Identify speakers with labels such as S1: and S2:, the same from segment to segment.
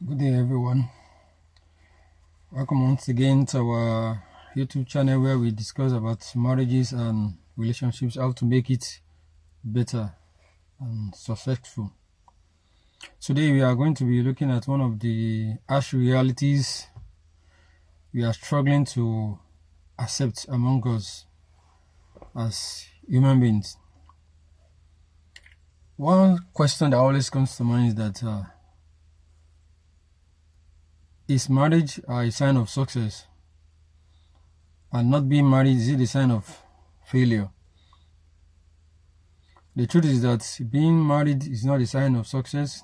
S1: Good day, everyone. Welcome once again to our YouTube channel where we discuss about marriages and relationships, how to make it better and successful. Today we are going to be looking at one of the harsh realities we are struggling to accept among us as human beings. One question that always comes to mind is that is marriage a sign of success? And not being married, is it a sign of failure? The truth is that being married is not a sign of success,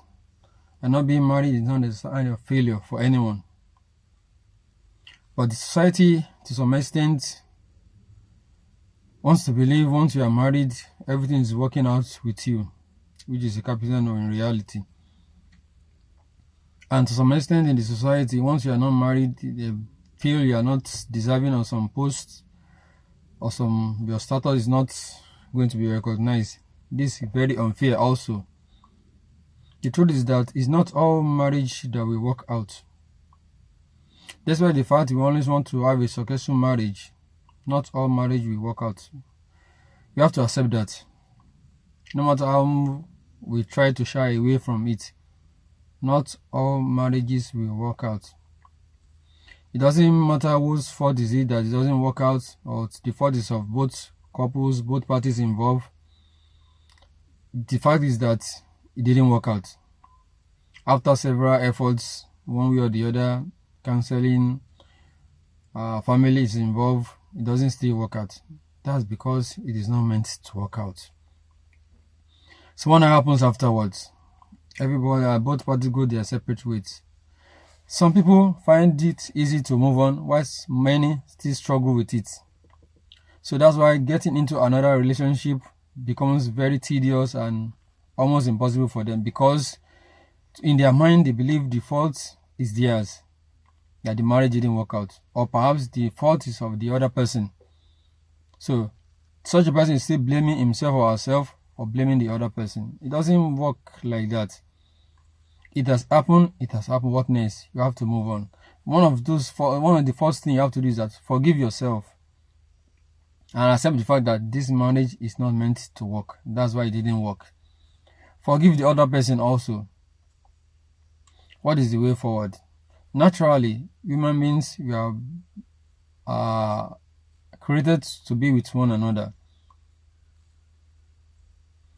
S1: and not being married is not a sign of failure for anyone. But the society, to some extent, wants to believe once you are married, everything is working out with you, which is a capital no in reality. And to some extent in the society, once you are not married, they feel you are not deserving of some post or your status is not going to be recognized. This is very unfair also. The truth is that it's not all marriage that will work out. Despite the fact we always want to have a successful marriage, not all marriage will work out. We have to accept that. No matter how we try to shy away from it, not all marriages will work out. It doesn't matter whose fault is it that it doesn't work out, or the fault is of both couples, both parties involved. The fact is that it didn't work out. After several efforts, one way or the other, counseling, family is involved, it doesn't still work out. That's because it is not meant to work out. So what happens afterwards? Everybody, both parties go their separate ways. Some people find it easy to move on, whilst many still struggle with it. So that's why getting into another relationship becomes very tedious and almost impossible for them, because in their mind they believe the fault is theirs, that the marriage didn't work out, or perhaps the fault is of the other person. So such a person is still blaming himself or herself, or blaming the other person. It doesn't work like that. It has happened. What next? You have to move on. One of the first things you have to do is that forgive yourself and accept the fact that this marriage is not meant to work. That's why it didn't work. Forgive the other person also. What is the way forward? Naturally, human beings, we are created to be with one another.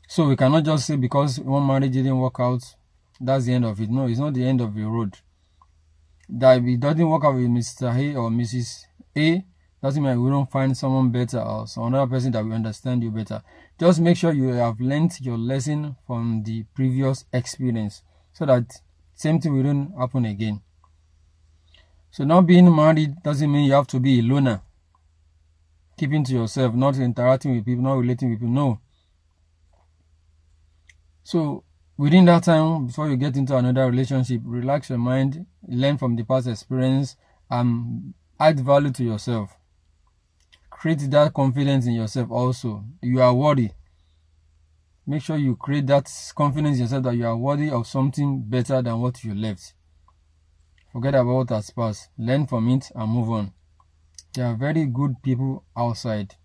S1: So we cannot just say because one marriage didn't work out, that's the end of it. No, it's not the end of the road. That if it doesn't work out with Mr. A or Mrs. A, doesn't mean we don't find someone better or some other person that will understand you better. Just make sure you have learned your lesson from the previous experience, so that same thing will not happen again. So not being married doesn't mean you have to be a loner, keeping to yourself, not interacting with people, not relating with people. No. So within that time, before you get into another relationship, relax your mind, learn from the past experience, and add value to yourself. Create that confidence in yourself also. You are worthy. Make sure you create that confidence in yourself that you are worthy of something better than what you left. Forget about what has passed. Learn from it and move on. There are very good people outside.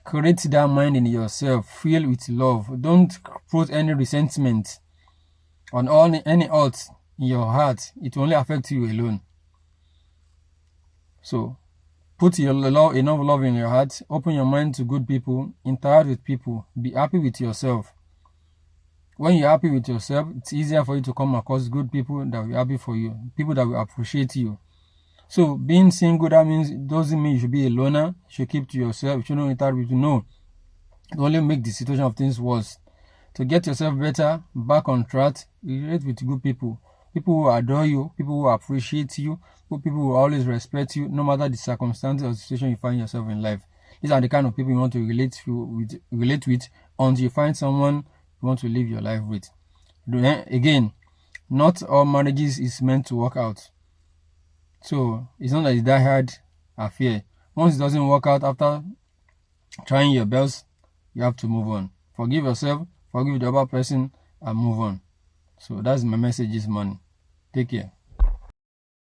S1: Create that mind in yourself. Feel with love. Don't put any resentment on any hurt in your heart. It will only affect you alone. So put enough love in your heart. Open your mind to good people. Interact with people. Be happy with yourself. When you're happy with yourself, it's easier for you to come across good people that will be happy for you. People that will appreciate you. So being single, that means it doesn't mean you should be a loner. You should keep to yourself. You shouldn't interact with people. No. It only make the situation of things worse. To get yourself better, back on track, relate with good people. People who adore you, people who appreciate you, people who always respect you, no matter the circumstances or situation you find yourself in life. These are the kind of people you want to relate with until you find someone you want to live your life with. Again, not all marriages is meant to work out. So it's not like that hard affair. Once it doesn't work out after trying your best, you have to move on. Forgive yourself, forgive the other person, and move on. So that's my message this morning. Take care.